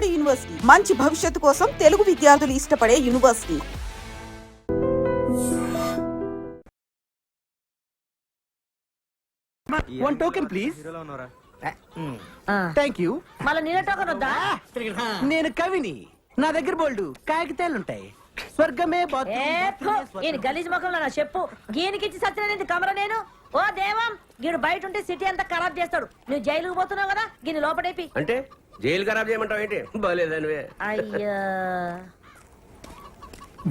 Tamil Nadu university మంచి భవిష్యత్తు కోసం తెలుగు విద్యార్థులు ఇష్టపడే university. One token, please. Thank you. మళ్ళీ నేనే టోకన్ వద్దా? నేను కవిని. నా దగ్గర బోల్డు కాగితాలుంటాయి. స్వర్గమే ఈయన గలీజ్ ముఖంలో నా చెప్పు గీనికిచ్చి సత్యనేది కమర నేను. ఓ దేవం, గీడు బయట ఉంటే సిటీ అంతా ఖరాబ్ చేస్తాడు. నువ్వు జైలుకు పోతున్నావు కదా, గీని లోపడేపి. అంటే జైలు ఖరాబ్ చేయమంటావు ఏంటి? బాలేదనివే. అయ్యా,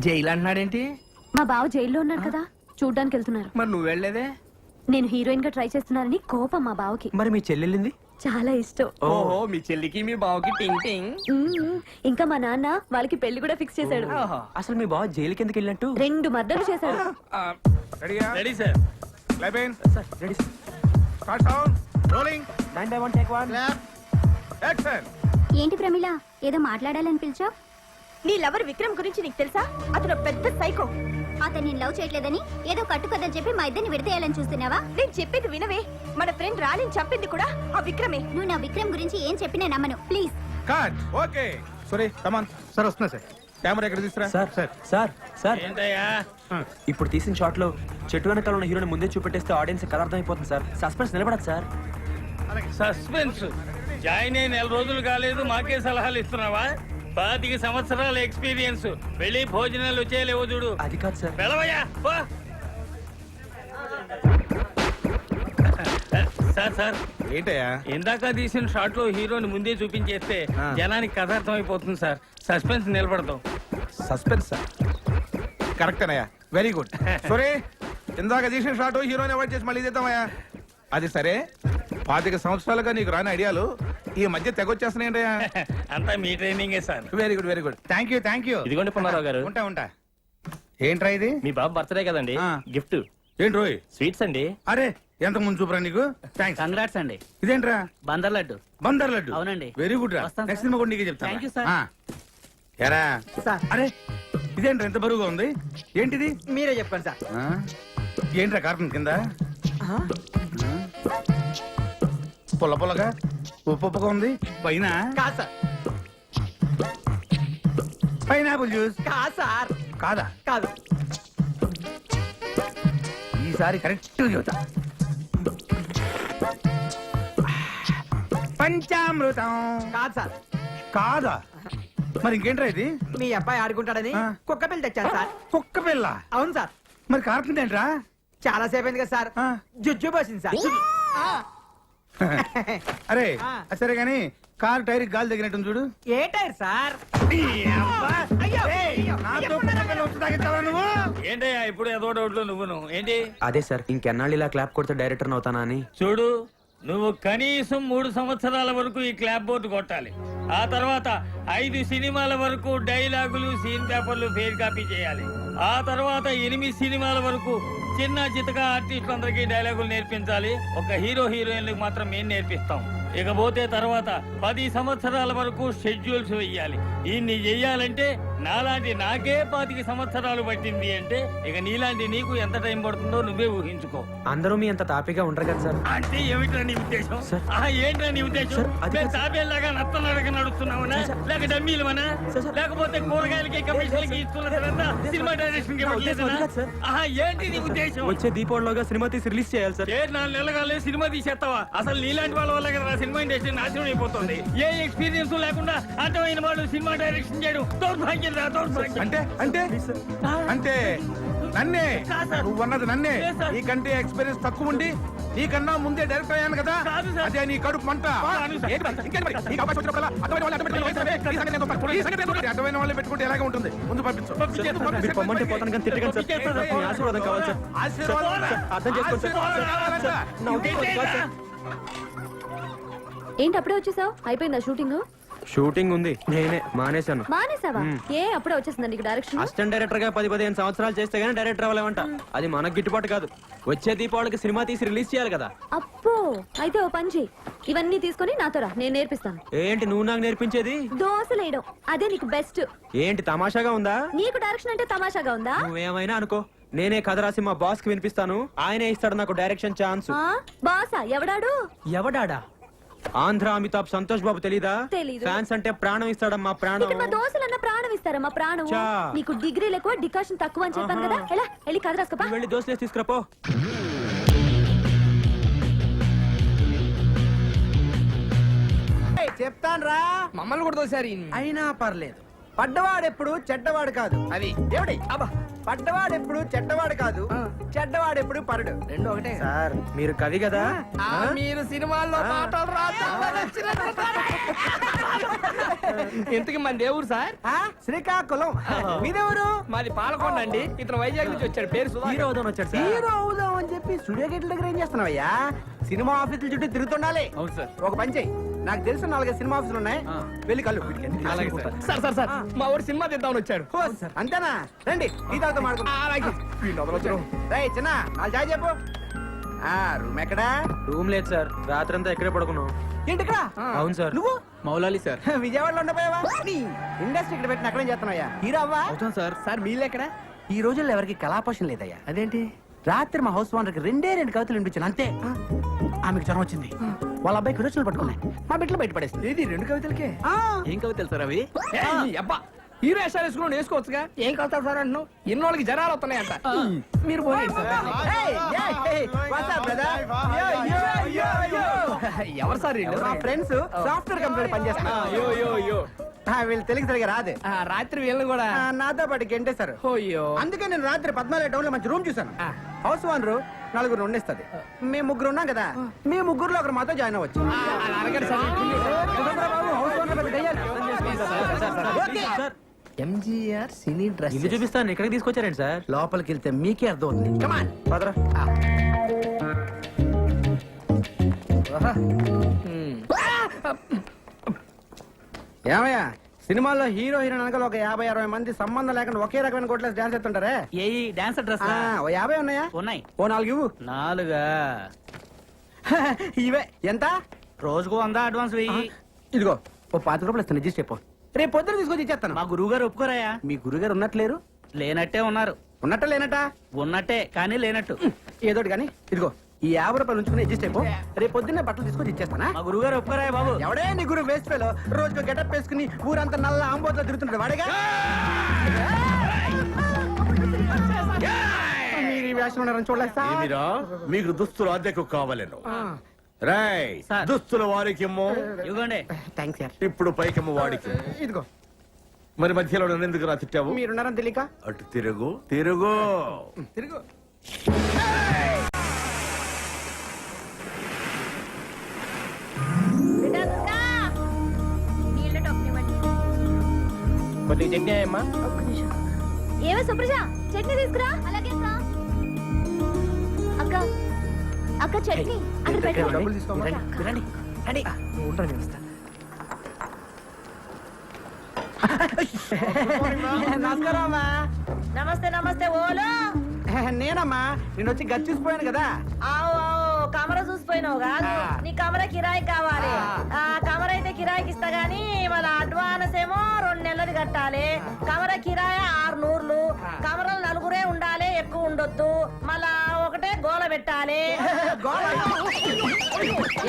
జైలు అంటున్నాడేంటి? మా బావ జైల్లో ఉన్నాడు కదా, చూడ్డానికి వెళ్తున్నారు. మరి నువ్వు వెళ్ళలేదే? నేను హీరోయిన్ గా ట్రై చేస్తున్నానని కోపం మా బావకి. మరి మీ చెల్లెళ్ళింది? చాలా ఇష్టం. ఓహో, మీ చెల్లికి మీ బావకి టింగ్ టింగ్. ఇంకా మా నాన్న వాళ్ళకి పెళ్లి కూడా ఫిక్స్ చేశాడు. అసలు మీ బావ జైలుకి ఎందుకు వెళ్ళినట్టు? 2 మర్డర్లు చేశాడు. Ready sir. Clap in. Sir ready sir. Start sound. Rolling. 9 by 1 take 1. Clap. Action. ఏంటి ప్రమిళ, ఏదో మాట్లాడాలని పిలిచా? నీ లవర్ విక్రమ్ గురించి నీకు తెలుసా? అతను పెద్ద సైకో. అతను నేను లవ్ చేయట్లేదని ఏదో కట్టుకదని చెప్పి మా ఇద్దరిని విడతేయాలని చూస్తున్నావా? నేను చెప్పేది వినవే, మన ఫ్రెండ్ రాణిని చంపింది కూడా ఆ విక్రమే. నువ్వు నా విక్రమ్ గురించి ఏం చెప్పినా నమ్మను, please. Cut. Okay. Sorry, come on. Sir వస్తున్నా సార్. కెమెరా ఎక్కడ తీసురా? సార్ సార్ సార్ ఏంటయ్యా? ఇప్పుడు తీసిన షాట్ లో చెట్టు వెనకాల ఉన్న హీరోని ముందే చూపెట్టేస్తే ఆడియన్స్ కథ అర్థమైపోతుంది సార్. సస్పెన్స్ నిలబడదు సార్. సస్పెన్స్ జాయిన్ అయి 4 రోజులు కాలేదు, మాకే సలహాలు ఇస్తున్నావా? 25 సంవత్సరాల ఎక్స్పీరియన్స్. వెళ్ళి భోజనాలు వచ్చేయలేవు చూడు. అది కాదు సార్. వెళ్ళవయ్యా. సార్ సార్, ఏంటయ్యా? ఇందాక తీసిన షాట్ లో హీరోని ముందే చూపించేస్తే జనానికి కథ అర్థమైపోతుంది సార్. సస్పెన్స్ నిలబడతాం. Suspense sir. కరెక్ట్ అన్నయ్యా, వెరీ గుడ్. సారీ, ఇందాక తీసిన షాట్ హీరోని అవాయిడ్ చేసి మళ్ళీ చేద్దామయ్యా. అది సరే, 25 సంవత్సరాలుగా నీకు రాని ఐడియాలు ఈ మధ్య తెగొచ్చేస్తున్నాయంటయ్యా. అంతా మీ ట్రైనింగే sir. Very good, very good. Thank you, thank you. ఇదిగోండి పుల్లారావు గారు. ఉంటా. ఏంట్రా ఇది? మీ బాబు బర్త్డే కదండి, గిఫ్ట్. ఏంటి రోయ్? స్వీట్స్ అండి. అరే, ఎంత ముందు చూపురా నీకు. థ్యాంక్స్. కంగ్రాట్స్ అండి. ఇదేంట్రా? బందర్ లడ్డు. బందర్ లడ్డు. అవునండి. వెరీ గుడ్ రా. వస్తాం నెక్స్ట్ సినిమా కూడా నీకే చెప్తాను. Thank you sir. ఎరా సార్. అరే, ఇదేంట్రా ఎంత బరువుగా ఉంది? ఏంటిది? మీరే చెప్పండి సార్. ఏంట్రా కార్టూన్ కింద పొల్ల పొల్లగా ఉప్పుగా ఉంది? పైన కాదు సార్. పైనాపిల్ జ్యూస్ కాదు సార్. కాదా? కాదు. ఈసారి కరెక్ట్ చెబుతా. పంచామృతం. కాదు సార్. కాదా? మరి ఇంకేంట్రా ఇది? మీ అబ్బాయి ఆడుకుంటాడని కుక్క పిల్ల తెచ్చాను సార్. కుక్క పిల్ల? అవును సార్. మరి కార్టూన్ ఏంట్రా? చాలా సేపు అయింది కదా సార్. జుజ్జు పోసింది సార్. అరే సరే గాని కార్ టైర్ గాలి తగినట్టు చూడు. ఏ టైర్ సార్? ఏంటయ్యా ఇప్పుడు ఏదో డౌట్లో నువ్వును ఏంటి? అదే సార్, ఇంకెన్నాళ్ళు ఇలా క్లాప్ కొడితే డైరెక్టర్ అవుతానా అని. చూడు, నువ్వు కనీసం 3 సంవత్సరాల వరకు ఈ క్లాప్ బోర్డు కొట్టాలి. ఆ తర్వాత 5 సినిమాల వరకు డైలాగులు, సీన్ పేపర్లు ఫెయిల్ కాపీ చేయాలి. ఆ తర్వాత 8 సినిమాల వరకు చిన్న చితక ఆర్టిస్టులందరికీ డైలాగులు నేర్పించాలి. ఒక హీరోయిన్లకు మాత్రం మేము నేర్పిస్తాం. ఇకపోతే తర్వాత 10 సంవత్సరాల వరకు షెడ్యూల్స్ వెయ్యాలి. ఇన్ని చెయ్యాలంటే నాలాంటి నాకే 25 సంవత్సరాలు పట్టింది అంటే ఇక నీలాంటి నీకు ఎంత టైం పడుతుందో నువ్వే ఊహించుకో. అందరూ మీ అంత తాపిగా ఉండరు కదా సార్. అంటే ఏమిట్రా నీ ఉద్దేశం? ఏంట్రా నీ ఉద్దేశం? తాబేలాగా నత్తనడక నడుస్తున్నావునా, లేక డమ్మీలమనా, లేకపోతే కూరగాయలకి కమిషన్లకి ఇస్తున్న తర్వాత సినిమా డైరెక్షన్ కి ఏంటి నీ ఉద్దేశం? వచ్చే దీపావళిలోగా సినిమా తీసి రిలీజ్ చేయాలి సార్. 4 నెలలుగా సినిమా తీసేస్తావా? అసలు నీలాంటి వాళ్ళ వల్ల కదా సినిమా ఇండస్ట్రీ నాశనం అయిపోతుంది. ఏ ఎక్స్పీరియన్స్ లేకుండా అర్థమైన వాడు సినిమా డైరెక్షన్ చేయడం దౌర్భాగ్యం రా, దౌర్భాగ్యం. అంటే అంటే అంటే నన్నే నువ్వన్నది నన్నే. నీకంటే ఎక్స్పీరియన్స్ తక్కువ ఉండి నీకన్నా ముందే డైరెక్టర్ అయ్యాను కదా, అదే నీ కడుపు మంట. అర్థమైన వాళ్ళే పెట్టుకుంటే ఎలాగే ఉంటుంది. ముందు పంపించు. ఆశీర్వాదం కావాలి సార్. అర్థం చేసుకోండి సార్. ఏంటి అప్పుడే వచ్చేసావు? అయిపోయిందా షూటింగ్? షూటింగ్ ఉంది, నేనే మానేశాను. మానేసావా? ఏ అప్పుడే వచ్చేసిందా నీకు డైరెక్షన్? అసిస్టెంట్ డైరెక్టర్ గా 10-15 సంవత్సరాలు చేస్తే గానీ డైరెక్టర్ అవ్వలేమంట. అది మనకు గిట్టుబాటు కాదు. వచ్చే దీపావళికి సినిమా తీసి రిలీజ్ చేయాలి కదా. అప్పో, అయితే ఓ పని చెయ్యి, ఇవన్నీ తీసుకొని నాతో రా, నేను నేర్పిస్తాను. ఏంటి నువ్వు నాకు నేర్పించేది? దోశలేయడం, అదే నీకు బెస్ట్. ఏంటి తమాషాగా ఉందా? నీకు డైరెక్షన్ అంటే తమాషాగా ఉందా? నువ్వేమైనా అనుకో, నేనే కథ రాసి మా బాస్ కి వినిపిస్తాను. ఆయనే ఇస్తాడు నాకు డైరెక్షన్ ఛాన్స్. బాసా? ఎవడాడు? ఎవడాడా? ఆంధ్ర అమితాబ్ సంతోష్ బాబు తెలీదా? తెలీదు. ఫ్యాన్స్ అంటే ప్రాణం ఇస్తాడమ్మా ప్రాణం. ఇక్కడ మా దోశలన్న ప్రాణం ఇస్తారమ్మా ప్రాణం. చా. నీకు డిగ్రీలు ఎక్కువ డికాషన్ తక్కువ అని చెప్పాను కదా. ఎలా వెళ్ళి కథ రాసుకోపా. నువ్వు వెళ్ళి దోశలేసి తీసుకురాపో. చెప్తాను రా, మమ్మల్ని కూడా తోసారి అయినా పర్లేదు. పడ్డవాడెప్పుడు చెడ్డవాడు కాదు. అది ఏమిటి అబ్బా, పడ్డవాడెప్పుడు చెడ్డవాడు కాదు, చెడ్డవాడెప్పుడు పరుడు. రెండు ఒకటే సార్ మీరు కవి కదా? మీరు సినిమాల్లో పాటలు ఇంతకి మన దేవుడు సార్ ఆ, శ్రీకాకుళం. మీదెవరు? మాది పాలకొండ అండి. ఇతను వైజాగ్ నుంచి వచ్చాడు. పేరు హీరో అవుదాం వచ్చాడు సార్. హీరో అవుదాం అని చెప్పి స్టూడియో గేట్ల దగ్గర ఏం చేస్తున్నావయ్యా? సినిమా ఆఫీసుల చుట్టూ తిరుగుతుండాలి. అవును సార్. ఒక పని చెయ్యి, నాకు తెలిసిన 4 సినిమా ఆఫీసులు ఉన్నాయి, వెళ్ళి కళ్ళు. అలాగే సార్. సార్ సార్ సార్ మా ఊరు సినిమా తీద్దామని వచ్చాడు. ఓ, అంతేనా? రండి ఈ తాగుతూ మాడుకుందాం. అలాగే రేయ్ చిన్న, నాకు చాయ్ చెప్పు. ఆ రూమ్ ఎక్కడా? రూమ్ లేదు సార్, రాత్రంతా ఇక్కడే పడుకున్నాం. ఏంటి ఇక్కడ? అవును సార్. నువ్వు మౌలాలి సార్. విజయవాడలో ఉండపోయావా? ఇండస్ట్రీ ఇక్కడ పెట్టిన అక్కడేం చేస్తున్నావా? హీరో అవ్వా? అవుతాం సార్. సార్ మీళ్ళు ఎక్కడ? ఈ రోజుల్లో ఎవరికి కళాపోషణ లేదయ్యా. అదేంటి? రాత్రి మా హౌస్ ఓనర్కి 2 కవితలు వినిపించాను అంతే. ఆమెకు జ్వరం వచ్చింది, వాళ్ళ అబ్బాయికి విరోచనలు పట్టుకున్నాయి, మా బిడ్డలు బయట పడేస్తుంది. ఇది 2 కవితలకే ఏం కవితలు సార్ అవి? అబ్బా హీరో వేషాలు వేసుకుని వేసుకోవచ్చుగా. ఏం కలుతారు సార్ అంటున్నావు? ఎన్నోళ్ళకి జనాలు వస్తున్నాయంట. మీరు పోయండి sir. Hey, hey, hey, what's up, brother? Yo, yo, yo, yo. ఎవరు సార్ వీళ్ళు? మా ఫ్రెండ్స్ సాఫ్ట్వేర్ కంపెనీ పనిచేస్తున్నారు. వీళ్ళు తెలుగు సరిగా రాదు. రాత్రి వీళ్ళని కూడా నాతో పాటు గెంటేశారు. అయ్యో అందుకే నేను రాత్రి 14 టౌన్ లో మంచి రూమ్ చూసాను. House owner 4 ఉండిస్తుంది. మేము 3 ఉన్నాం కదా, మీ 3లో ఒకరు మాతో జాయిన్ అవ్వచ్చు. అడగండి సార్. హౌస్ ఓనర్ పెద్ద దయ్యాలు. ఓకే. ఎంజీఆర్ సినీ డ్రెస్ ఇల్లు చూపిస్తాను, ఇక్కడికి తీసుకొచ్చారండి సార్. లోపలికి వెళ్తే మీకే అర్థం అవుతుంది. కమాన్ పదరా. ఏమయ్యా, సినిమాల్లో హీరో హీరోయిన్ అనగా ఒక 50-60 మంది సంబంధం లేకుండా ఒకే రకమైన కొట్లేసి డాన్స్ చేస్తుంటారే. ఏ డాన్సర్ డ్రెస్ ఓ 50 ఉన్నాయా? ఉన్నాయి. ఓ 4 ఇవ్వు. 4 ఇవే ఎంత? రోజుకు 100 అడ్వాన్స్ వెయ్యి. ఇదిగో ఓ 5 రూపాయలు ఇస్తాను, అడ్జస్ట్ అయిపో. రేపు పొద్దున తీసుకొచ్చి ఇచ్చేస్తాను. మా గురువు గారు ఒప్పుకోరాయా? మీ గురుగారు ఉన్నట్లేరు? లేనట్టే ఉన్నారు. ఉన్నట్ట లేనట? ఉన్నట్టే కానీ లేనట్టు. ఏదోటి కానీ ఇదిగో ఈ 50 రూపాయలు ఉంచుకుని అడ్జస్ట్ అయిపో. రేపు పొద్దున్నే బట్టలు తీసుకొచ్చి ఇచ్చేస్తానా? మా గురువు గారు ఒప్పుకోరాయా బాబు? ఎవడే నీ గురువు వేస్ట్ ఫెలో, రోజుకు గెటప్ వేసుకుని ఊరంతా నల్ల ఆంబోతులో తిరుగుతుంటాడు వాడేగా. మీరు ఈ వేషం ఉన్నారని చూడలేదు సార్. ఏమిరా మీకు దుస్తులు అద్దెకు కావాలను? రాయ్ సార్. దుస్తులు వారికి ఇవ్వండి. Thanks sir. ఇప్పుడు పైకమ్మ వాడికి. ఇదిగో మరి మధ్యలో నన్ను ఎందుకు రా తిట్టావు? మీరున్నారని తెలియక. అటు తిరుగు తిరుగు. తిరుగు. నీళ్ళ టోపీ ఇవ్వండి. కొద్దిగా చట్నీ అమ్మా. ఒక్క నిమిషం. ఏవే సుప్రజ, చట్నీ తీసుకురా. అలాగే అక్క. అక్క చట్నీ అక్కడ పెట్టు. డబ్బులు తీసుకోమా? రండి, రండి. ఉంటాను నేను వస్తా. నమస్కారం అమ్మా. నమస్తే నమస్తే ఓలో. నేనమ్మా, నేను వచ్చి గచ్చిసిపోయాను కదా. ఆవు కమర చూసిపోయినావు కాదు, నీ కమర కిరాయి కావాలి. ఆ కమర అయితే కిరాయికి ఇస్తా గానీ వాళ్ళ అడ్వాన్స్ ఏమో 2 నెలలు కట్టాలి. కమర కిరాయి 600. కమరలు 4 ఉండాలి, ఎక్కువ ఉండొద్దు. మళ్ళా ఒకటే గోల పెట్టాలి.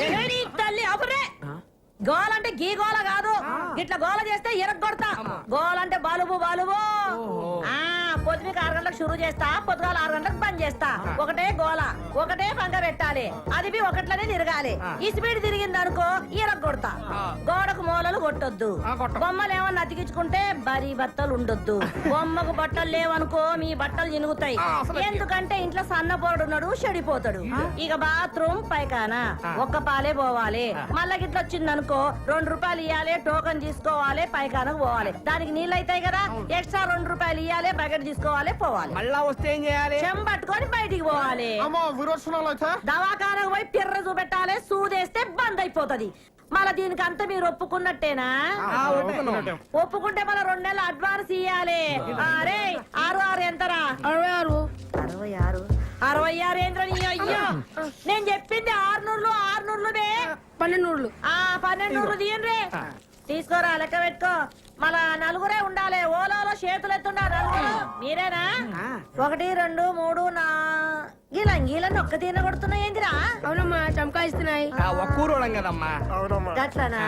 ఏడి తల్లి అపురే, గోల అంటే గీ గోల కాదు, ఇట్లా గోల చేస్తే ఎరగొడతా. గోల అంటే బలుబు బలుబు. పొద్దునకి 6 గంటలకు షురు చేస్తా, పొద్దుగాల 6 గంటలకు బంద్ చేస్తా. ఒకటే గోల, ఒకటే పంక పెట్టాలి. అది ఒకట్లనే తిరగాలి. ఈ స్పీడ్ తిరిగింది అనుకో ఎరగొడతా. గోడకు మూలలు కొట్టొద్దు. బొమ్మలు ఏమన్నా అతికించుకుంటే బరీ బట్టలు ఉండొద్దు. బొమ్మకు బట్టలు లేవనుకో మీ బట్టలు చినుగుతాయి. ఎందుకంటే ఇంట్లో సన్నపోరుడున్నాడు, చెడిపోతాడు. ఇక బాత్రూమ్ పైకానా ఒక్క పాలే పోవాలి. మళ్ళా గిట్ల వచ్చిందనుకో 2 రూపాయలు ఇవ్వాలి, టోకన్ తీసుకోవాలి, పైకానకు పోవాలి. దానికి నీళ్ళు అవుతాయి కదా, ఎక్స్ట్రా 2 రూపాయలు ఇవ్వాలి, బకెట్ తీసుకోవాలి, పోవాలి. మళ్ళా వస్తే ఏం చేయాలి? చెంబట్టుకొని బయటికి పోవాలి. దవాఖానకు పోయి పిర్ర చూపెట్టాలి, సూదేస్తే బంద్ అయిపోతది. మళ్ళా దీనికి అంత మీరు ఒప్పుకున్నట్టేనా? ఒప్పుకుంటే మళ్ళీ 2 నెలలు అడ్వాన్స్ ఇయ్యాలి. అరే 6 ఎంతరా? 66. 66 ఏంద్రని? అయ్యో నేను చెప్పింది 600. 1200. 1200 తీయండి. తీసుకోరా, లెక్క పెట్టుకో. మళ్ళా 4 ఉండాలి. ఓలో చేతులు ఎత్తుండా 4. మీరేనా? 1 2 3 4 ఇలా గీలని ఒక్క తీన కొడుతున్నాయేందిరా? అవునమ్మా చమకాయిస్తున్నాయి ఒక్క ఊరోళం కదమ్మా. గట్లనా?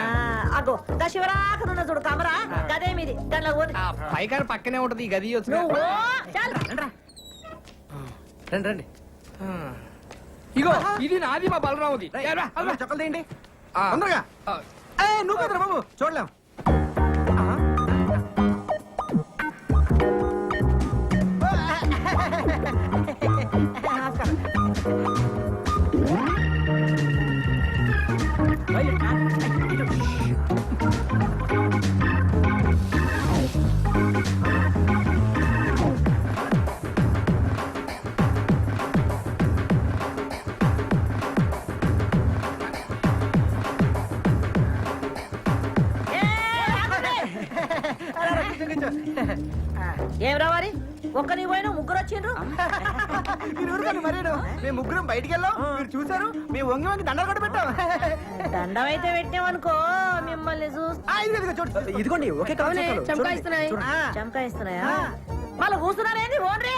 అగో గా శివరాకనున్న చూడు కమరా గదే మీది గట్ల పోతే పైకారు పక్కనే ఉంటది ఈ గది వచ్చి. నువ్వు చాలు. రండి రండి ఇగో ఇది నాది మా బలరాముది. చొక్కలు తీయండి తొందరగా. నువ్వు కదరా బాబు చూడలేం. ఏం రావాలి ఒక్క నీ పోయిన ముగ్గురు వచ్చిండ్రు. మీరు ఊరుకోండి మరేను. మేము ముగ్గురం బయటికి వెళ్ళాం, మీరు చూసారు, మేము వంగి వంగి దండలు కూడా పెట్టాం. దండం అయితే పెట్టామనుకో మిమ్మల్ని ఇదిగోండి ఒకే చమకాయిస్తున్నాయి. చంకాయిస్తున్నాయా? వాళ్ళు కూర్చున్నారేంది? ఓన్రీ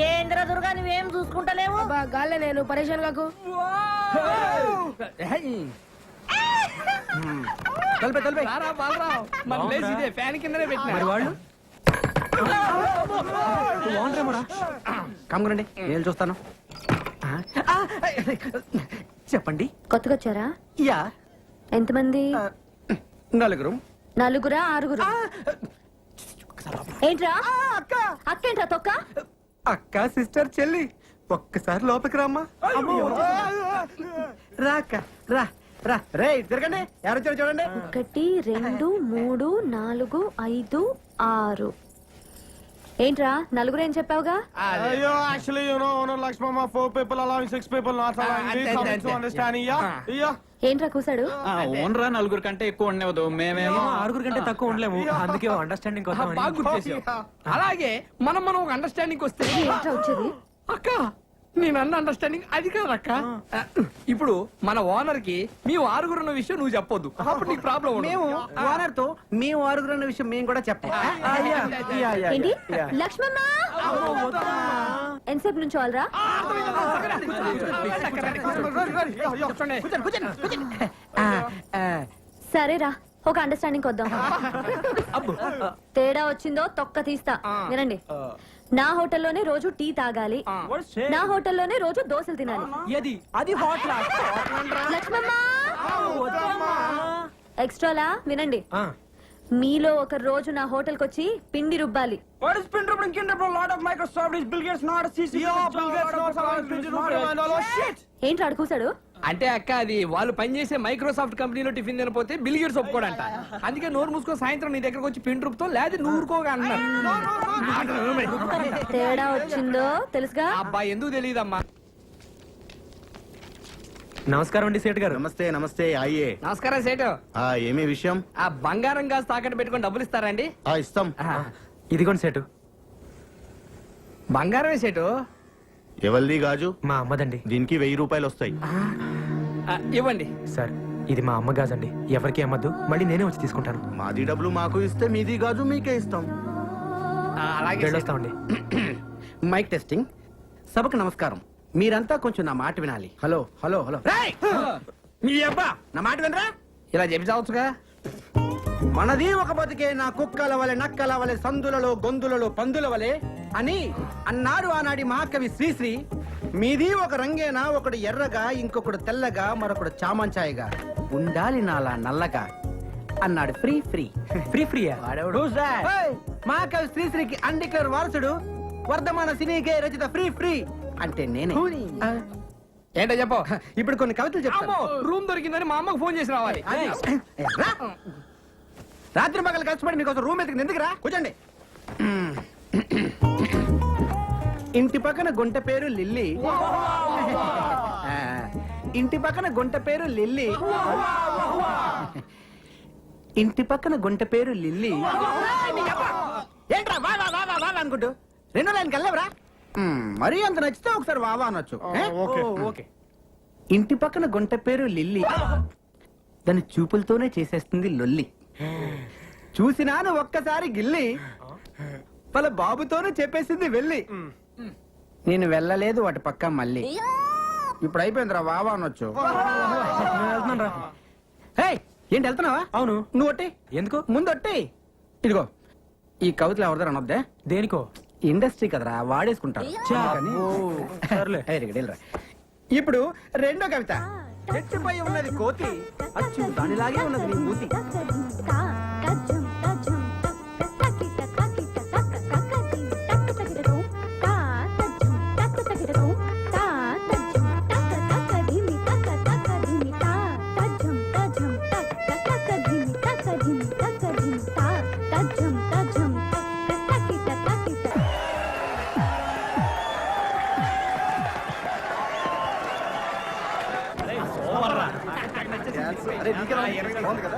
ఏంద్ర దుర్గా నువ్వేం చూసుకుంటలేవు? గాల్లే నేను పరేషాన్ కాకు. రారా బాలరావు, మన లేచి ఇదే ఫ్యాన్ కిందనే పెట్టినా. వాళ్ళు కమ్మురండి నేను చూస్తాను. చెప్పండి. కొత్తగా వచ్చారా? యా ఎంతమంది? నలుగురు. నలుగురా ఆరుగురు? ఏంట్రా అక్కేంట్రా తొక్క? అక్క సిస్టర్ చెల్లి ఒక్కసారి లోపలికి రామ్మా. రా అక్క రా రా. రే తిరగండి, ఎవరు వచ్చారు చూడండి. 1 2 3 4 5 6. ఏంట్రా నలుగురు ఏం చెప్పావుగా? అయ్యో actually you know owner Lakshmamma 4 people allowing 6 people not allowing we come to understanding yeah. ఏంట్రా కూసాడు? ఓనరా నలుగురు కంటే ఎక్కువ ఉండేవద్దు, మేమేమో 6 కంటే తక్కువ ఉండలేము, అందుకే అండర్స్టాండింగ్ బాగా గుర్తు చేసావు. అలాగే మనం ఒక అండర్స్టాండింగ్ వస్తే. ఏంట్రా వచ్చేది? అక్క నేను అన్న అండర్స్టాండింగ్ అది కాదు అక్క. ఇప్పుడు మన ఓనర్ కి మీ ఆరుగురు ఉన్న విషయం నువ్వు చెప్పొద్దు, అప్పుడు నీకు ప్రాబ్లం ఉండదు. మేము ఓనర్ తో మేము ఆరుగురు అన్న విషయం మేము కూడా చెప్పాం. ఏంటి లక్ష్మమ్మ ఎంతసేపు నుంచి వాళ్ళరా? సరేరా ఒక అండర్స్టాండింగ్ వద్దాం. తేడా వచ్చిందో తొక్క తీస్తా. వినండి, నా హోటల్లోనే రోజు టీ తాగాలి, నా హోటల్లోనే రోజు దోశలు తినాలి. లక్ష్మమ్మ ఎక్స్ట్రాలా వినండి, మీలో ఒక రోజు నా హోటల్ కొచ్చి పిండి రుబ్బాలి. ఏంటి అడుగుసాడు? అంటే అక్క అది వాళ్ళు పనిచేసే మైక్రోసాఫ్ట్ కంపెనీలో టిఫిన్ తినపోతే బిల్ గేట్స్ ఒప్పుకోడంట. అందుకే నోరు మూసుకొని సాయంత్రం నీ దగ్గరకు వచ్చి పిండి రుబ్బుతో లేదా నువ్వు ఊరుకోగా అన్నారు. తేడా వచ్చిందో తెలుసుగా? అబ్బా ఎందుకు తెలియదమ్మా. నమస్కారం అండి సేట్ గారు. నమస్తే నమస్తే అయ్యే. నమస్కారం సేటు. ఏమే విషయం? ఆ బంగారం గాజు తాకట్టు పెట్టుకొని డబ్బులు ఇస్తారండి? ఇస్తాం. ఇదిగోండి సేటు. బంగారమే సేటు. ఎవరిది గాజు? మా అమ్మదండి. దీనికి 1000 రూపాయలు వస్తాయి. ఇవ్వండి సార్ ఇది మా అమ్మ గాజండి, ఎవరికి అమ్మద్దు, మళ్ళీ నేనే వచ్చి తీసుకుంటాను. మాది డబ్బులు మాకు ఇస్తే మీది గాజు మీకే ఇస్తాం. అలాగే వెళ్ళొస్తామండి. Mic testing. సభకు నమస్కారం. మీరంతా కొంచెం నా మాట వినాలి. Hello hello hello. మీ అబ్బా నా మాట వినరా? ఇలా చెప్పి చావచ్చుగా. మనది ఒక బతికే నా కుక్కల వలె నక్కల వలె సందులలో గొంతులలో పందుల వలె అని అన్నాడు ఆనాడి మహాకవి శ్రీశ్రీ. మీది ఒక రంగేనా, ఒకడు ఎర్రగా, ఇంకొకడు తెల్లగా, మరొకడు చామంచాయిగా, ఉండాలి నాలా నల్లగా అన్నాడు ఫ్రీ ఫ్రీ. ఫ్రీ ఫ్రీయా? మహాకవి శ్రీశ్రీకి అన్డిక్లేర్ వారసుడు, వర్ధమాన సినీకే రచిత ఫ్రీ ఫ్రీ అంటే నేనే. ఏంటో చెప్పు. ఇప్పుడు కొన్ని కవితలు చెప్తాను. రూమ్ దొరికిందని మా అమ్మకు ఫోన్ చేసి రావాలి. రా. రాత్రి పగలు కష్టపడి మీకోసం రూమ్ ఎత్తుకుని ఎందుకురా? కూర్చోండి. ఇంటి పక్కన గుంట పేరు లిల్లీ, ఇంటి పక్కన గుంట పేరు లిల్లీ, ఇంటి పక్కన గుంట పేరు లిల్లీ. ఏంట్రా వా వా వా వా అనుకుంటూ రెండో లైన్కి వెళ్ళవరా? మరీ అంత నచ్చితే ఒకసారి వావా అనొచ్చు. ఓకే. ఇంటి పక్కన గుంట పేరు లిల్లీ, దాని చూపులతోనే చేసేస్తుంది లొల్లి. చూసినాను ఒక్కసారి గిల్లి, వాళ్ళ బాబుతోనే చెప్పేసింది వెళ్ళి. నేను వెళ్ళలేదు వాటి పక్క మళ్ళీ ఇప్పుడు అయిపోయిందిరా వావా అనొచ్చు హే, ఏంటి వెళ్తున్నావా? అవును. నువ్వు ఒట్టి ఎందుకు? ముందు ఒట్టి ఇదిగో ఈ కవితలు ఎవరిదారు అనొద్దే, దేనికో? ఇండస్ట్రీ కదరా వాడేసుకుంటారు. కానీ- సర్లే. ఏయ్, రిగ, డేల్రా. ఇప్పుడు రెండో కవిత. చెట్టుపై ఉన్నది కోతి, అచ్చు దానిలాగే ఉన్నది నీ మూతి.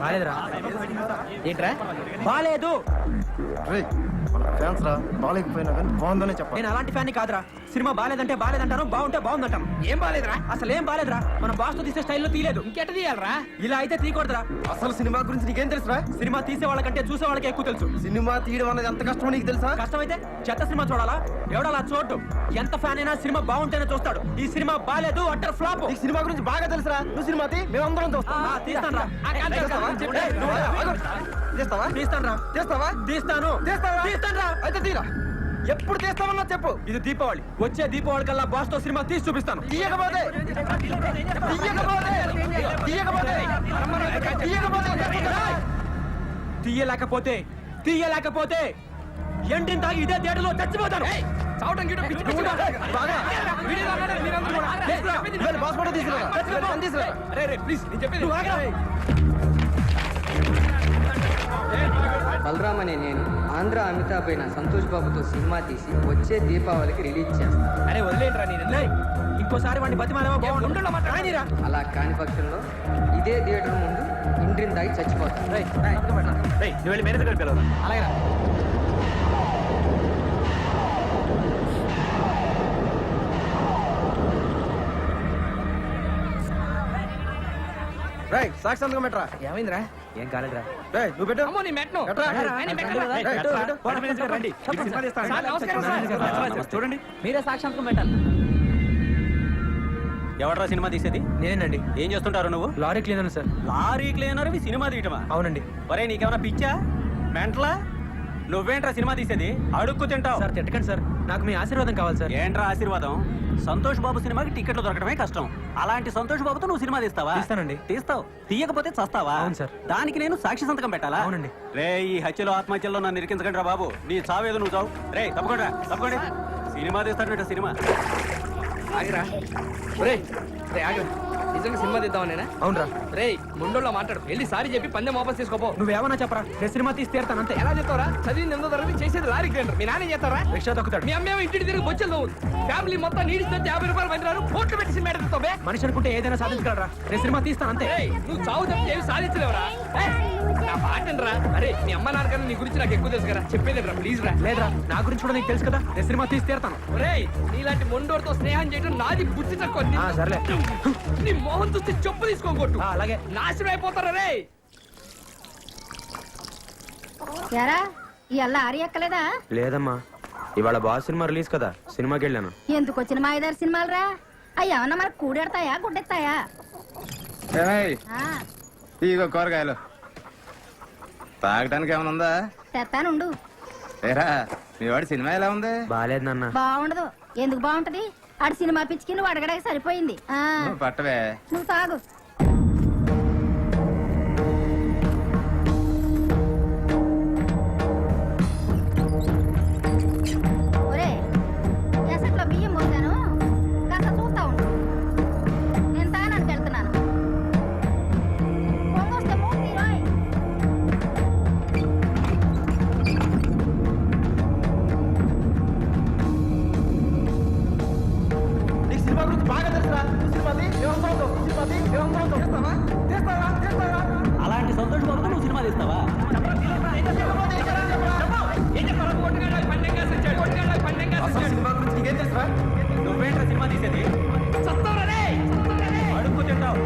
బాలేదురా. ఏంట్రా బాలేదు. బాగాలేకపోయినా కానీ బాగుందనే చెప్పాలి. నేను అలాంటి ఫ్యాన్ కాదురా. సినిమా బాలేదంటే బాలేదంటాను, బాగుంటే బాగుందంటాను. ఏం బాలేదురా? అసలు ఏం బాలేదురా. మన బాస్ తో తీసే స్టైల్లో తీయలేదు. ఇంకెట తీయాలరా? ఇలా అయితే తీయకూడదురా. అసలు సినిమా గురించి నీకేం తెలుసురా? సినిమా తీసే వాళ్ళకంటే చూసే వాళ్ళకి ఎక్కువ తెలుసు. సినిమా తీయడం అన్నది ఎంత కష్టమో నీకు తెలుసా? కష్టమైతే చెత్త సినిమా చూడాలా? ఎవడలా చూడటం. ఎంత ఫ్యాన్ అయినా సినిమా బాగుంటేనే చూస్తాడు. ఈ సినిమా బాలేదు, అట్టర్ ఫ్లాప్. నీకు సినిమా గురించి బాగా తెలుసురా. నువ్వు సినిమా తీ, మేమందరం చూస్తాం. తీస్తాను తీస్తావా? తీస్తాను తీస్తావా? తీస్తాను తీస్తావా? తీస్తాను. అయితే తీరా. ఎప్పుడు తీస్తామన్నా చెప్పు. ఇది దీపావళి. వచ్చే దీపావళి కల్లా బాస్ తో సినిమా తీసి చూపిస్తాను. తీయకపోతే తీయలేకపోతే ఎంట్రీని తాగి ఇదే థియేటర్ లో చచ్చిపోతాను. చావటం గీయటం పిచ్చి పిచ్చి గా. బాగా వీడియోలో అన్నాడు, మీరందరూ కూడా. ఇవాళ బాస్ ఫోటో తీసుకురా. ప్లీజ్ నేను చెప్పేది. బలరామ్ అనే నేను ఆంధ్ర అమితాబ్ అయిన సంతోష్ బాబుతో సినిమా తీసి వచ్చే దీపావళికి రిలీజ్ చేస్తాను. అరే వదిలేంట్రా నేను. ఇంకోసారి వాడిని బతిమాలేమో బాగుంటుంది. అలా కాని పక్షంలో ఇదే థియేటర్ ముందు ఇండ్రిని దాగి చచ్చిపోతాను. నువ్వు వెళ్ళి మేనేజర్ గారికి పిలవరా. అలాగే సాక్షి సంతకం పెట్టరా. ఏమైందిరా? ఏం కాలేదురా. నువ్వు పెట్టు. అమ్మో నీ మెట్ను. పెట్టరా. ఆయన మెట్ను. రండి. సార్, నమస్కారం సార్. చూడండి, మీరే సాక్షాత్కం పెట్టాలి. ఎవడరా సినిమా తీసేది? నేనండి. ఏం చేస్తుంటారు నువ్వు? Lorry cleaner sir. Lorry cleaner cinema తీయటమా? అవునండి. ఒరే నీకేమైనా పిచ్చా మెంటలా? నువ్వేంట్రా సినిమా తీసేది? అడుక్కు తింటావు. సార్ తిట్టకండి సార్, నాకు మీ ఆశీర్వాదం కావాలి సార్. ఏంట్రా ఆశీర్వాదం? సంతోష్ బాబు సినిమాకి టికెట్లు దొరకడమే కష్టం. అలాంటి సంతోష్ బాబుతో నువ్వు సినిమా తీస్తావా? తీస్తానండి. తీస్తావు. తీయకపోతే చస్తావా? అవును సార్. దానికి నేను సాక్షి సంతకం పెట్టాలా? అవునండి. రే ఈ హత్యలో ఆత్మహత్యలో నన్ను ఇరికించకండి రా బాబు. నీ చావేదో నువ్వు చావు. రే తప్పకుండా తప్పకుండా సినిమా తీస్తాడు. సినిమా ఆగిరా. రే ఆగు. నిజంగా సినిమా తీద్దామనేనా? అవునరా. రే ముండోళ్ళ మాట్లాడు. వెళ్ళి సారీ చెప్పి పందెం వాపస్ తీసుకోపో. నువ్వేమన్నా చెప్పరా, నేను సినిమా తీసి తీరుతాను అంతే. ఎలా చెప్తావరా? చదివింది ఎంతో తరగతి, చేసేది లారీ గ్రైండర్. మీ నాన్న చేస్తారా? రిక్షా తొక్కుతాడు. మీ అమ్మేమో ఇంటికి తిరిగి బొచ్చలు ఫ్యామిలీ మొత్తం నీడిస్తే 50 రూపాయలు పందిరారు. కోట్లు పెట్టి సినిమా ఎడుతావే. మనిషి అనుకుంటే ఏదైనా సాధించగలరా. నేను సినిమా తీస్తాను అంతే. నువ్వు చావు తప్పి ఏమి సాధించలేవరా? నా పాటనరా. అరే మీ అమ్మ నాన్నకన్నా నీ గురించి నాకు ఎక్కువ తెలుసు కదా, చెప్పేది రా ప్లీజ్ రా. లేదురా, నా గురించి కూడా నీకు తెలుసు కదా, నేను సినిమా తీసి తీరుతాను. ఒరేయ్ నీలాంటి మొండోడితో స్నేహం చేయడం నాది బుద్ధి తక్కువ. సర్లే. నీ మోహన్ చూస్తే చెప్పు తీసుకోకొట్టు. అలాగే. నాశనం అయిపోతారా రే. ఎరా ఇవాళ ఆరి ఎక్కలేదా? లేదమ్మా, ఇవాళ బాస్ సినిమా రిలీజ్ కదా, సినిమాకి వెళ్ళాను. ఎందుకు వచ్చిన మా ఐదారు సినిమాలు రా? అవి ఏమన్నా మనకు కూడెడతాయా గుడ్డెత్తాయా? ఇగో కూరగాయలు తాగడానికి ఏమైనా ఉందా? తెత్తానుండు. ఏరా మీ వాడి సినిమా ఎలా ఉంది? బాలేదు నాన్న. బాగుండదు. ఎందుకు బాగుంటది? ఆడు సినిమా పిచ్చికి నువ్వు అడగడానికి సరిపోయింది. నువ్వు పట్టవే. నువ్వు తాగు. ఒరే ఎసట్లో బియ్యం పోసాను, కాస్త చూస్తా ఉండు. నేను తాగడానికి వెళ్తున్నాను. పొంగొస్తే మూడు తీరోయ్. నీకు సినిమా గురించి బాగా తెలుసురా. అలాంటి సంతోష్ బాబుతో నువ్వు సినిమా తీస్తావా? అసలు సినిమా గురించి నీకేం తెలుసురా? నువ్వేంట్రా సినిమా తీసేది? అడుక్కు తింటావు.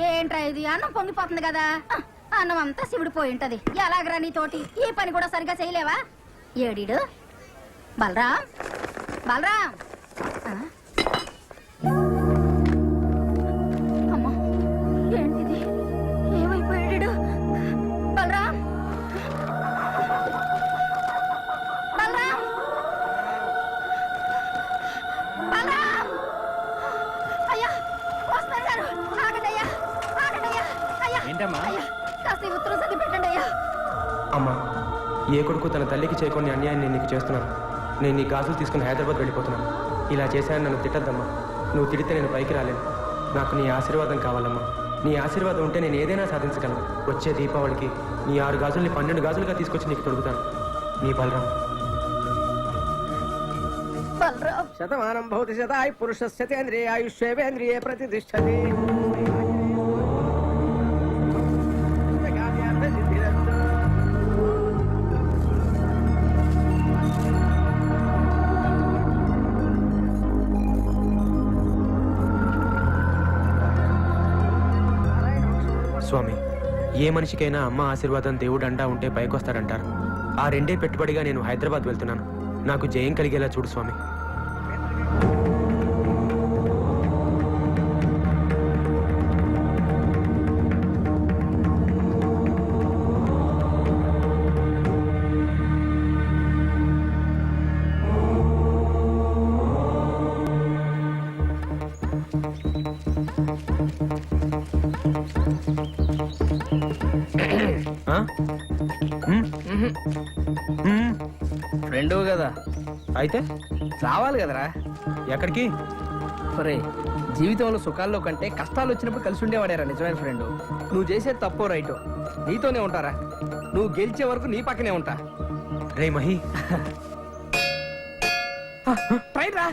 ఏంట్రా ఇది అన్నం పొంగిపోతుంది కదా అన్నం అంతా శివుడు పోయి ఉంటది ఎలాగరా నీతోటి ఈ పని కూడా సరిగా చేయలేవా ఏడీడు బలరాం బలరాం ఆ? అమ్మా ఏంటిది ఏమైపోయాడు బలరాం బలరాం బలరాం అయ్యా వస్తున్నారు గారు ఆగండయ్యా ఆగండయ్యా అయ్యా ఏంటమ్మా? అయ్యా కాస్త ఈ ఉత్తరం చదివి పెట్టండి అయ్యా అమ్మా ఏ కొడుకు తన తల్లికి చేయకుండా అన్యాయం నేను నీకు చేస్తున్నాను. నేను నీ గాజులు తీసుకుని హైదరాబాద్ వెళ్ళిపోతున్నాను. ఇలా చేశాను నన్ను తిట్టద్దమ్మా. నువ్వు తిడితే నేను పైకి రాలేను. నాకు నీ ఆశీర్వాదం కావాలమ్మా. నీ ఆశీర్వాదం ఉంటే నేను ఏదైనా సాధించగలను. వచ్చే దీపావళికి నీ 6 గాజుల్ని 12 గాజులుగా తీసుకొచ్చి నీకు తొడుగుతాను. నీ బలరాం. బలరాం శతమానం భవతి శతాయు పురుషస్య తేంద్రియాయుష్యేంద్రియే ప్రతిష్టతి. స్వామి, ఏ మనిషికైనా అమ్మ ఆశీర్వాదం దేవుడు అండా ఉంటే పైకొస్తాడంటారు. ఆ 2 పెట్టుబడిగా నేను హైదరాబాద్ వెళ్తున్నాను. నాకు జయం కలిగేలా చూడు స్వామి. ఆ? ఫ్రెండ్ కదా అయితే రావాలి కదరా. ఎక్కడికి? ఒరే జీవితంలో సుఖాల్లో కంటే కష్టాలు వచ్చినప్పుడు కలిసి ఉండేవాడేరా నిజమైన ఫ్రెండ్. నువ్వు చేసే తప్పో రైటో నీతోనే ఉంటారా. నువ్వు గెలిచే వరకు నీ పక్కనే ఉంటా. రే మహి, ట్రైన్ రా.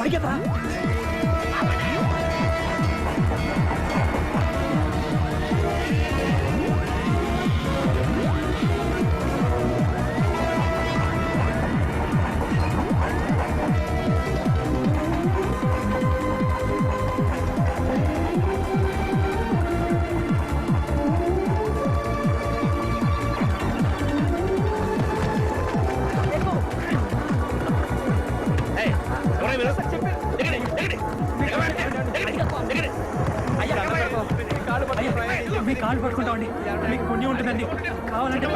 మీ కాళ్ళు పట్టుకుంటామండి. మీకు పుణ్యం ఉంటుందండి. కావాలంటే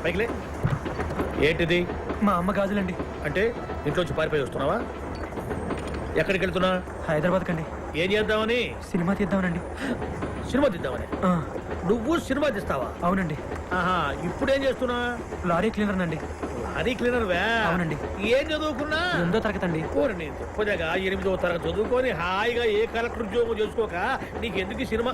పైకిలే. ఏంటిది? మా అమ్మ గాజులండి. అంటే ఇంట్లోంచి పారిపోయి వస్తున్నావా? ఎక్కడికి వెళ్తున్నా? హైదరాబాద్ కండి. ఏం చేద్దామని? సినిమా తీద్దామనండి. సినిమా తీద్దామని? ఆ, నువ్వు సినిమా తీస్తావా? అవునండి. ఆహా, ఇప్పుడేం చేస్తున్నా? లారీ క్లీనర్ నండి. అది క్లీనర్ వే? అవునండి. ఏం చదువుకున్నా? 8వ తరగతి అండి. నీ తప్పగా 8వ తరగతి చదువుకొని హాయిగా ఏ కలెక్టర్ ఉద్యోగం చేసుకోక నీకెందుకు ఈ సినిమా?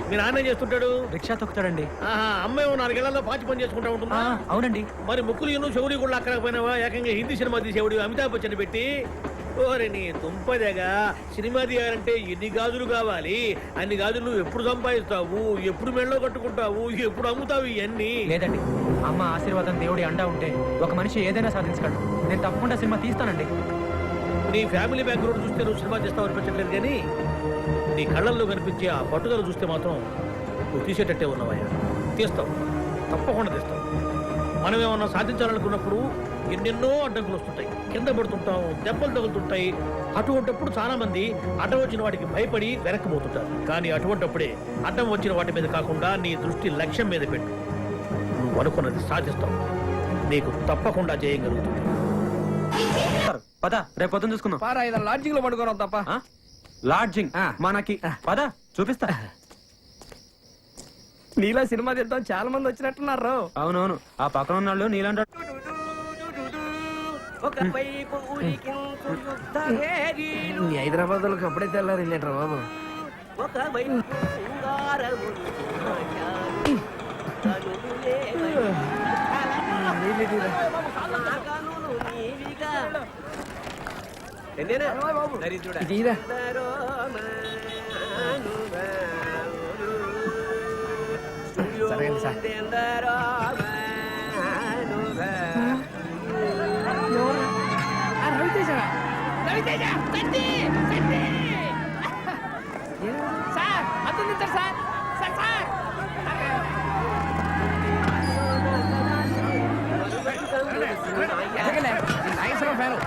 మీ నాన్న ఏం చేస్తుంటాడు? రిక్షా తొక్కుతాడండి. ఆహా, అమ్మాయి 4 ఏళ్లలో పాచి పని చేసుకుంటా ఉంటుందా? అవునండి. మరి ముక్కులు ఎన్నో చెవులు కూడా అక్కడకపోయినావా? ఏకంగా హిందీ సినిమా తీసేవాడు అమితాబ్ బచ్చన్ పెట్టి. ఓరే నీ దుంపదేగా, సినిమా తీయాలంటే ఎన్ని గాజులు కావాలి? అన్ని గాజులు నువ్వు ఎప్పుడు సంపాదిస్తావు? ఎప్పుడు మెళ్ళో కట్టుకుంటావు? ఎప్పుడు అమ్ముతావు ఇవన్నీ? లేదండి, అమ్మ ఆశీర్వాదం దేవుడి అండా ఉంటే ఒక మనిషి ఏదైనా సాధించగలడు. నేను తప్పకుండా సినిమా తీస్తానండి. నీ ఫ్యామిలీ బ్యాక్గ్రౌండ్ చూస్తే నువ్వు సినిమా చేస్తావు అనిపించట్లేదు, కానీ నీ కళ్ళల్లో కనిపించే ఆ పట్టుదల చూస్తే మాత్రం నువ్వు తీసేటట్టే ఉన్నావయ్యా. తీస్తావు, తప్పకుండా తీస్తావు. మనం ఏమన్నా సాధించాలనుకున్నప్పుడు ఎన్నెన్నో అడ్డంకులు వస్తుంటాయి, కింద పడుతుంటాం, దెబ్బలు తగులుతుంటాయి. అటువంటిప్పుడు చాలా మంది అడ్డం వచ్చిన వాటికి భయపడి వెనక్కిపోతుంటారు. కానీ అటువంటిప్పుడే అడ్డం వచ్చిన వాటి మీద కాకుండా నీ దృష్టి లక్ష్యం మీద పెట్టు. నువ్వు అనుకున్నది సాధిస్తావు. నీకు తప్పకుండా చేయగలుగుతుంది. పద, రేపు పొద్దున చూసుకుందాం. పారా ఏదో లాడ్జింగ్ లో పడుకోవడం తప్ప. లాడ్జింగ్ మనకి. పద చూపిస్తా. నీలా సినిమా తీద్దాం చాలా మంది వచ్చినట్టున్నారు. అవునవును, ఆ పక్కన ఉన్నాళ్ళు నీలాంటి హైదరాబాద్ వాళ్ళకి అప్పుడే తెల్లారు వెళ్ళారు బాబు. ఇదిరా సరే సార్. రవితేజ రవితేజ చట్టి చట్టి సార్ అతను sir sir sir Nageswaram fan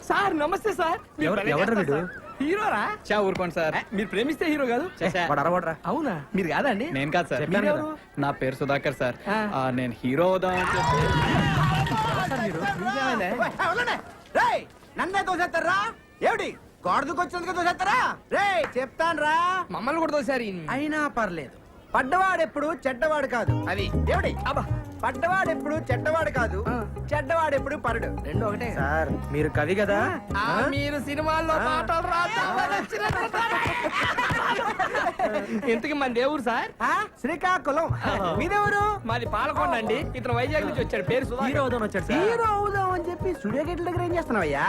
sir నమస్తే సార్ ఎవరు వీడు? హీరోరా చా ఊరుకోండి సార్ మీరు ప్రేమిస్తే హీరో కాదు వాడు అరవడరా. అవునా మీరు కాదండి నేను కాదు సార్ మీరు ఎవరు? నా పేరు సుధాకర్ సార్ ఆ. నేను హీరో అవుదామని చెప్పి మీకేమైంది? రేయ్ నన్నే తోసేస్తారా ఏమిటి గోడదుకొచ్చినందుకు తోసేస్తారా రే చెప్తాను రా మమ్మల్ని కూడా తోసారు అయినా పర్లేదు పడ్డవాడెప్పుడు చెడ్డవాడు కాదు అది ఏమిటి అబ్బా పడ్డవాడెప్పుడు చెడ్డవాడు కాదు చెడ్డవాడెప్పుడు పరుడు రెండు ఒకటే సార్ మీరు కవి కదా? మీరు సినిమాల్లో పాటలు ఇంతకి మన దేవుడు సార్ ఆ? శ్రీకాకుళం మీదెవరు మాది పాలకొండ అండి ఇతను వైజాగ్ నుంచి వచ్చాడు పేరు సుధాకర్. హీరో అవుదామని వచ్చాడు సార్. హీరో అవుదాం అని చెప్పి స్టూడియో గేట్ల దగ్గర ఏం చేస్తున్నావయ్యా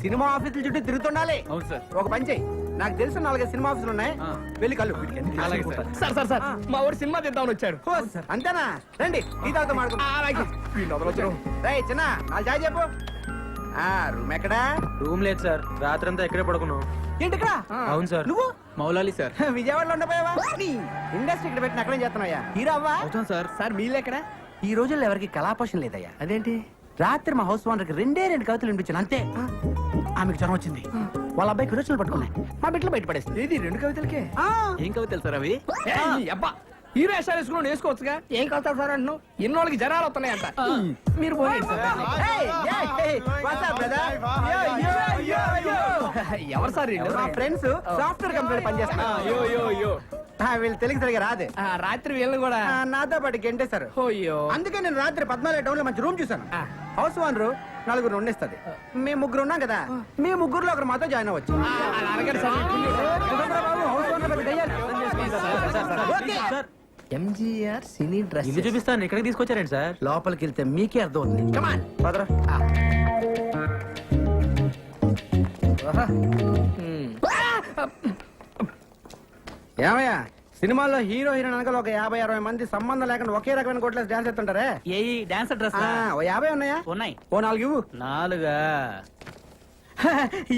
సినిమా ఆఫీసుల చుట్టూ తిరుగుతుండాలి అవును సార్. ఒక పని చెయ్యి నాకు తెలిసిన 4 సినిమా ఆఫీసులు ఉన్నాయి వెళ్ళి కళ్ళు అలాగే సార్. సార్ సార్ సార్ మా ఊరు సినిమా తీద్దామని వచ్చాడు అంతేనా రండి ఈ తాగుతా అలాగే రేయ్ చిన్న వాళ్ళు చాయ్ చెప్పు రూమ్ ఎక్కడా రూమ్ లేదు సార్, రాత్రంతా ఇక్కడే పడుకున్నాం. ఏంటిక్కడ అవును సార్. నువ్వు మౌలాలి సార్ విజయవాడలో ఉండపోయావా ఇండస్ట్రీ ఇక్కడ పెట్టిన అక్కడేం చేస్తున్నాయా హీరో అవ్వా అవుతాను సార్. సార్ మీళ్ళు ఎక్కడ ఈ రోజుల్లో ఎవరికి కళాపోషణ లేదయ్యా అదేంటి రాత్రి మా హౌస్ ఓనర్కి 2 కవితలు వినిపించాను అంతే ఆమెకు జ్వరం వచ్చింది వాళ్ళ అబ్బాయికి విరోచనలు పట్టుకున్నాయి మా బిడ్డలు బయట పడేస్తుంది ఇది 2 కవితలకే ఏం కవితలు సార్ అవి? అబ్బా హీరో వేషాలు వేసుకుని వేసుకోవచ్చుగా ఏం కలుతారు సార్ అంటున్నావు ఇన్నోళ్ళకి జనాలు వస్తున్నాయంట మీరు పోయండి సార్. ఎవరు సార్ వీళ్ళు? మా ఫ్రెండ్స్ సాఫ్ట్వేర్ కంపెనీ పనిచేస్తున్నారు వీళ్ళు తెలుగు సరిగా రాదు రాత్రి వీళ్ళని కూడా నాతో పాటు గెంటేశారు అయ్యో అందుకే నేను రాత్రి 14 టౌన్ లో మంచి రూమ్ చూసాను హౌస్ ఓనర్ 4 ఉండిస్తుంది మేము 3 ఉన్నాం కదా మీ 3లో ఒకరు మాతో జాయిన్ అవ్వచ్చు ఎంజీఆర్ సినీ డ్రెస్ ఇల్లు చూపిస్తాను, ఇక్కడికి తీసుకొచ్చారండి సార్. లోపలికి వెళ్తే మీకే అర్థం అవుతుంది కమాన్ పదరా ఏమయ్యా సినిమాల్లో హీరో హీరోయిన్ అనగా ఒక 50-60 మంది సంబంధం లేకుండా ఒకే రకమైన కొట్లేసి డాన్స్ ఎత్తుంటారే ఏ డాన్స్ డ్రెస్ ఓ 50 ఉన్నాయా ఉన్నాయి. ఓ 4 ఇవ్వు 4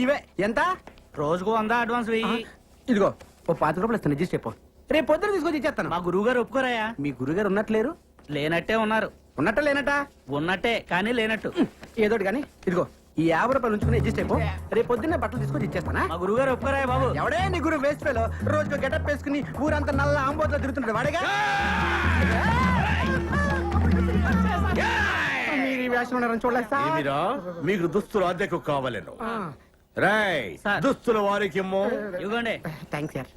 ఇవే ఎంత రోజుకు 100 అడ్వాన్స్ వెయ్యి. ఇదిగో ఓ 5 రూపాయలు ఇస్తాను అడ్జస్ట్ అయిపో రేపు పొద్దున తీసుకొచ్చి ఇచ్చేస్తాను మా గురువు గారు ఒప్పుకోరాయా? మీ గురుగారు ఉన్నట్లేరు లేనట్టే ఉన్నారు. ఉన్నట్ట లేనట ఉన్నట్టే కానీ లేనట్టు. ఏదోటి కానీ ఇదిగో ఈ 50 రూపాయలు ఉంచుకుని అడ్జస్ట్ అయిపో రేపు పొద్దున్నే బట్టలు తీసుకొచ్చి ఇచ్చేస్తానా మా గురువు గారు ఒప్పుకోరాయా బాబు? ఎవడే నీ గురు వేస్ట్ ఫెలో రోజుకు గెటప్ వేసుకుని ఊరంతా నల్ల ఆంబోతులో తిరుగుతుంటాడు వాడేగా మీరు ఈ వేషంలో ఉన్నారని చూడలేదు సార్. మీకు దుస్తులు అద్దెకు కావాలను రాయ్ సార్. దుస్తుల వారికి ఇవ్వండి. Thanks sir